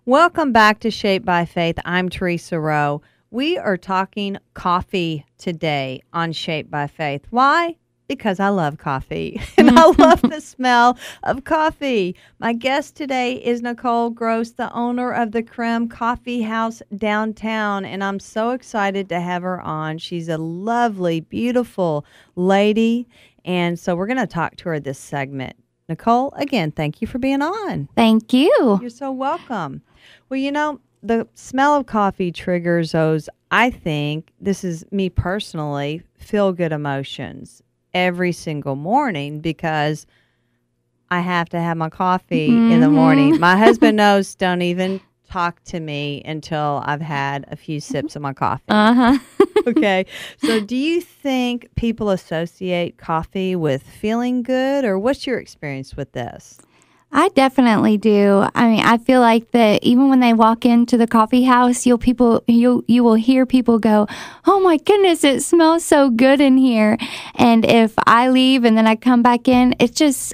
Welcome back to Shaped by Faith. I'm Teresa Rowe. We are talking coffee today on Shaped by Faith. Why? Because I love coffee and I love the smell of coffee. My guest today is Nicole Gross, the owner of the Creme Coffee House downtown, and I'm so excited to have her on. She's a lovely, beautiful lady, and so we're going to talk to her this segment. Nicole, again, thank you for being on. Thank you. You're so welcome. Well, you know, the smell of coffee triggers those, I think, this is me personally, feel-good emotions every single morning because I have to have my coffee in the morning. My husband knows, don't even talk to me until I've had a few sips of my coffee. Okay. So do you think people associate coffee with feeling good, or what's your experience with this? I definitely do. I mean, I feel like that even when they walk into the coffee house, you will hear people go, "Oh my goodness, it smells so good in here." And if I leave and then I come back in, it just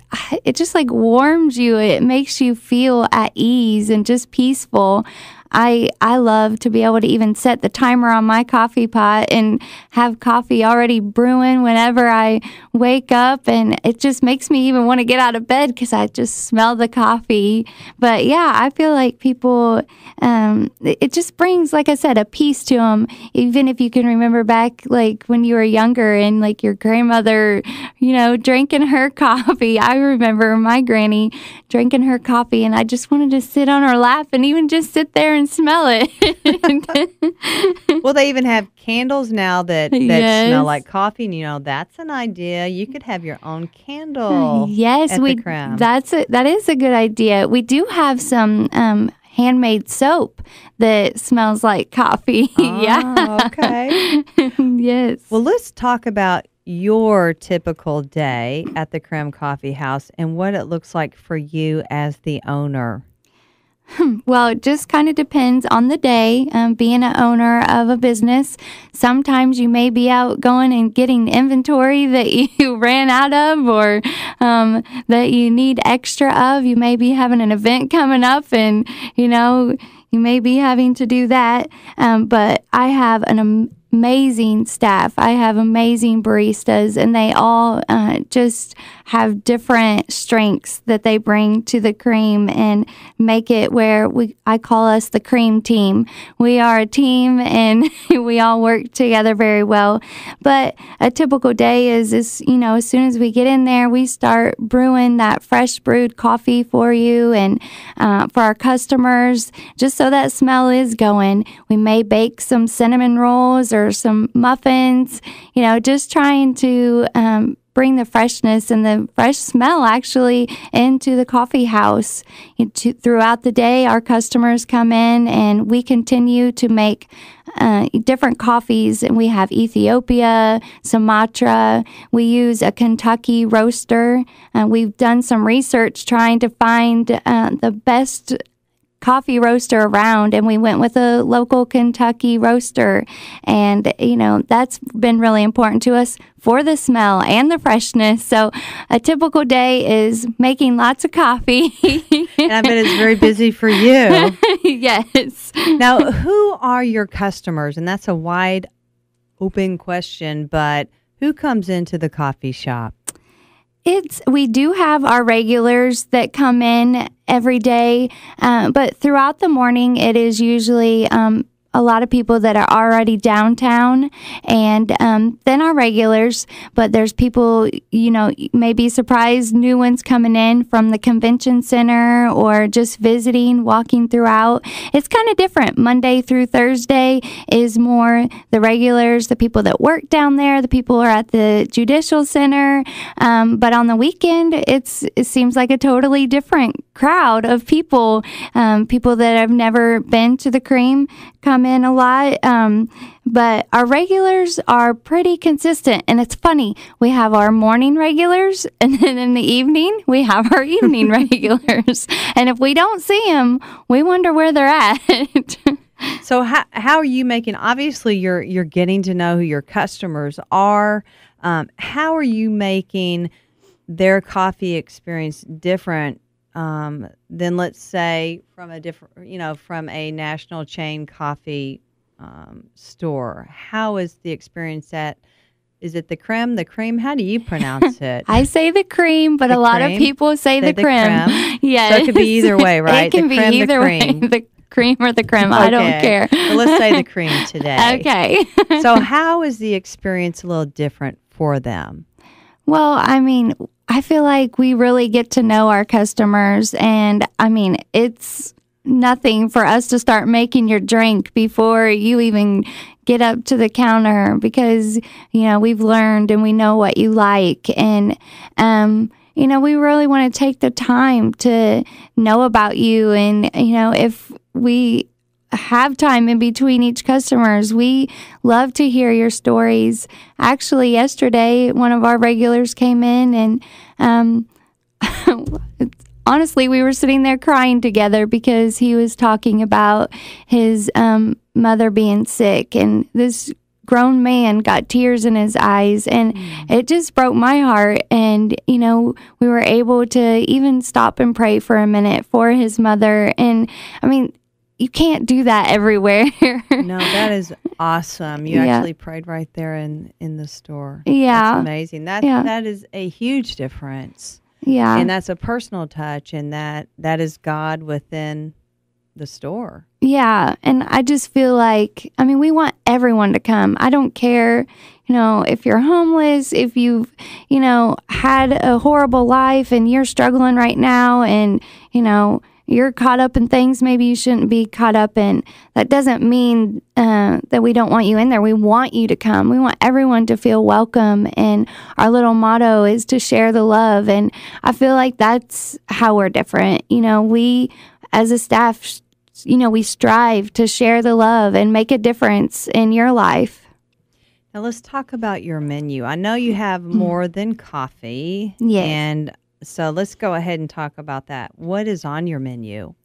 like warms you. It makes you feel at ease and just peaceful. I love to be able to even set the timer on my coffee pot and have coffee already brewing whenever I wake up, and it just makes me even want to get out of bed because I just smell the coffee. But yeah, I feel like people, it just brings, like I said, a peace to them. Even if you can remember back like when you were younger and like your grandmother, drinking her coffee. I remember my granny drinking her coffee and I just wanted to sit on her lap and even just sit there and smell it. Well, they even have candles now that Yes. smell like coffee, and that's an idea. You could have your own candle. Yes, at the Creme. that is a good idea. We do have some handmade soap that smells like coffee. Yeah. Okay. Yes. Well, let's talk about your typical day at the Creme Coffee House and what it looks like for you as the owner. Well, it just kind of depends on the day. Being an owner of a business, sometimes you may be out going and getting inventory that you ran out of or that you need extra of. You may be having an event coming up and, you may be having to do that. But I have an amazing staff. I have amazing baristas, and they all just have different strengths that they bring to the Creme and make it where I call us the Creme team. We are a team and we all work together very well. But a typical day is as soon as we get in there, we start brewing that fresh brewed coffee for you and for our customers, just so that smell is going. We may bake some cinnamon rolls or some muffins, just trying to bring the freshness and the fresh smell actually into the coffee house. Throughout the day, our customers come in and we continue to make different coffees, and we have Ethiopia, Sumatra. We use a Kentucky roaster. We've done some research trying to find the best coffee roaster around, and we went with a local Kentucky roaster, and that's been really important to us for the smell and the freshness. So a typical day is making lots of coffee. And I bet it's very busy for you. Yes. Now, who are your customers? And that's a wide open question, but who comes into the coffee shop? We do have our regulars that come in every day, but throughout the morning, it is usually a lot of people that are already downtown, and then our regulars. But there's people, may be surprised, new ones coming in from the convention center or just visiting, walking throughout. It's kind of different. Monday through Thursday is more the regulars, the people that work down there, the people who are at the judicial center. But on the weekend, it seems like a totally different crowd of people, people that have never been to the Creme come in a lot. But our regulars are pretty consistent. And it's funny, we have our morning regulars, and then in the evening, we have our evening regulars. And if we don't see them, we wonder where they're at. So how are you making, obviously you're getting to know who your customers are. How are you making their coffee experience different than let's say from a different, from a national chain coffee store? How is the experience at? Is it the Creme? The Cream? How do you pronounce it? I say the Cream, but a lot of people say the Creme. Yes. So it could be either way, right? It can be either way. The Cream or the Creme. I don't care. Well, let's say the Cream today. Okay. So how is the experience a little different for them? Well, I mean, I feel like we really get to know our customers, and I mean, it's nothing for us to start making your drink before you even get up to the counter, because we've learned and we know what you like, and we really want to take the time to know about you, and if we have time in between each customers, we love to hear your stories. Actually, yesterday one of our regulars came in, and honestly, we were sitting there crying together because he was talking about his mother being sick, and this grown man got tears in his eyes, and it just broke my heart. And we were able to even stop and pray for a minute for his mother. And I mean, you can't do that everywhere. No, that is awesome. You actually prayed right there in the store. Yeah, that's amazing. That is a huge difference. Yeah. And that's a personal touch, and that is God within the store. Yeah. And I just feel like, I mean, we want everyone to come. I don't care, if you're homeless, if you've, had a horrible life and you're struggling right now, and, you're caught up in things maybe you shouldn't be caught up in. That doesn't mean that we don't want you in there. We want you to come. We want everyone to feel welcome. And our little motto is to share the love. And I feel like that's how we're different. We as a staff, we strive to share the love and make a difference in your life. Now let's talk about your menu. I know you have more than coffee. Yes. And so let's go ahead and talk about that. What is on your menu?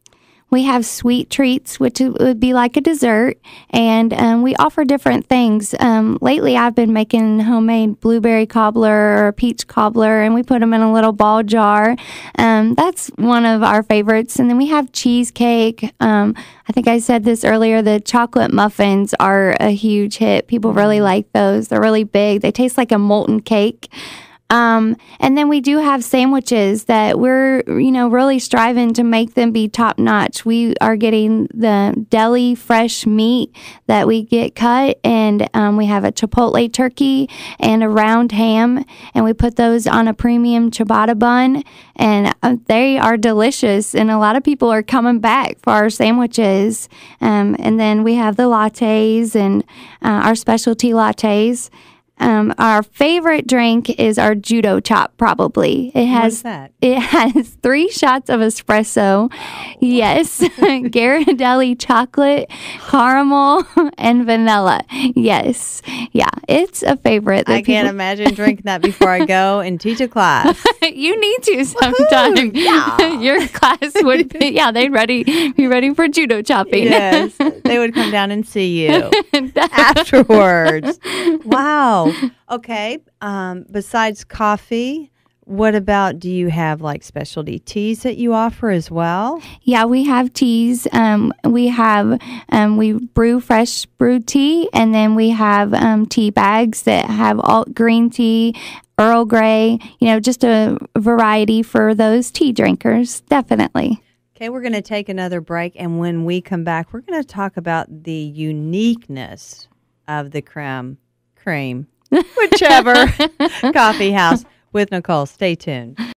We have sweet treats, which would be like a dessert, and we offer different things. Lately, I've been making homemade blueberry cobbler or peach cobbler, and we put them in a little ball jar. That's one of our favorites. And then we have cheesecake. I think I said this earlier, the chocolate muffins are a huge hit. People really like those. They're really big. They taste like a molten cake. And then we do have sandwiches that we're, really striving to make them be top notch. We are getting the deli fresh meat that we get cut, and we have a chipotle turkey and a round ham, and we put those on a premium ciabatta bun, and they are delicious, and a lot of people are coming back for our sandwiches. And then we have the lattes and our specialty lattes. Our favorite drink is our judo chop, probably. What's that? It has 3 shots of espresso. Yes. Ghirardelli chocolate, caramel, and vanilla. Yes. Yeah, it's a favorite. I can't imagine drinking that before I go and teach a class. You need to sometime. Yeah. Your class would be, be ready for judo chopping. Yes. They would come down and see you afterwards. Wow. Okay. Besides coffee, what about, do you have like specialty teas that you offer as well? Yeah, we have teas. We brew fresh brewed tea, and then we have tea bags that have alt green tea, Earl Grey, just a variety for those tea drinkers, definitely. Okay, we're going to take another break, and when we come back, we're going to talk about the uniqueness of the Creme, whichever coffee house with Nicole. Stay tuned.